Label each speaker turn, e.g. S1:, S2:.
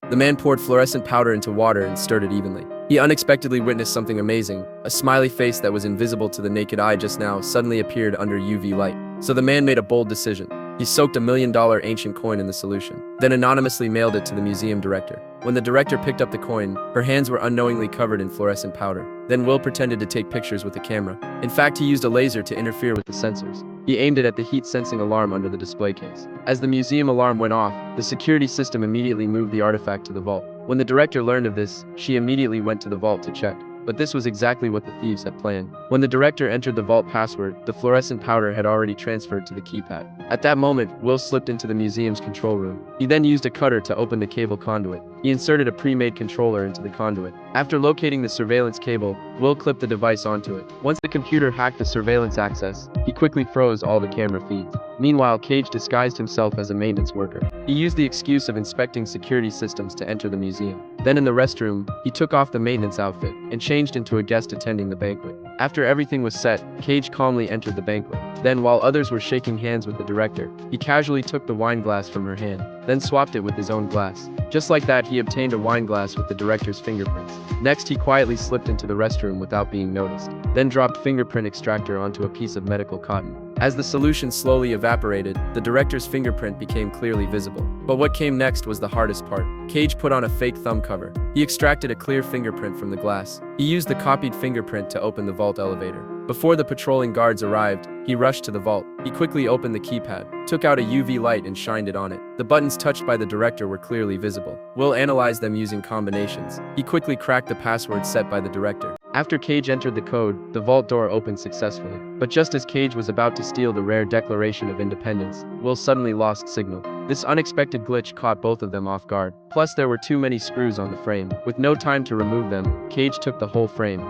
S1: The man poured fluorescent powder into water and stirred it evenly. He unexpectedly witnessed something amazing. A smiley face that was invisible to the naked eye just now suddenly appeared under UV light. So the man made a bold decision. He soaked a $1 million ancient coin in the solution, then anonymously mailed it to the museum director. When the director picked up the coin, her hands were unknowingly covered in fluorescent powder. Then Will pretended to take pictures with the camera. In fact, he used a laser to interfere with the sensors. He aimed it at the heat-sensing alarm under the display case. As the museum alarm went off, the security system immediately moved the artifact to the vault. When the director learned of this, she immediately went to the vault to check. But this was exactly what the thieves had planned. When the director entered the vault password, the fluorescent powder had already transferred to the keypad. At that moment, Will slipped into the museum's control room. He then used a cutter to open the cable conduit. He inserted a pre-made controller into the conduit. After locating the surveillance cable, Will clipped the device onto it. Once the computer hacked the surveillance access, he quickly froze all the camera feeds. Meanwhile, Cage disguised himself as a maintenance worker. He used the excuse of inspecting security systems to enter the museum. Then in the restroom, he took off the maintenance outfit and changed into a guest attending the banquet. After everything was set, Cage calmly entered the banquet. Then, while others were shaking hands with the director, he casually took the wine glass from her hand, then swapped it with his own glass. Just like that, he obtained a wine glass with the director's fingerprints. Next, he quietly slipped into the restroom without being noticed, then dropped fingerprint extractor onto a piece of medical cotton. As the solution slowly evaporated, the director's fingerprint became clearly visible. But what came next was the hardest part. Cage put on a fake thumb cover. He extracted a clear fingerprint from the glass. He used the copied fingerprint to open the vault elevator. Before the patrolling guards arrived, he rushed to the vault. He quickly opened the keypad, took out a UV light and shined it on it. The buttons touched by the director were clearly visible. Will analyzed them using combinations. He quickly cracked the password set by the director. After Cage entered the code, the vault door opened successfully. But just as Cage was about to steal the rare Declaration of Independence, Will suddenly lost signal. This unexpected glitch caught both of them off guard. Plus, there were too many screws on the frame. With no time to remove them, Cage took the whole frame,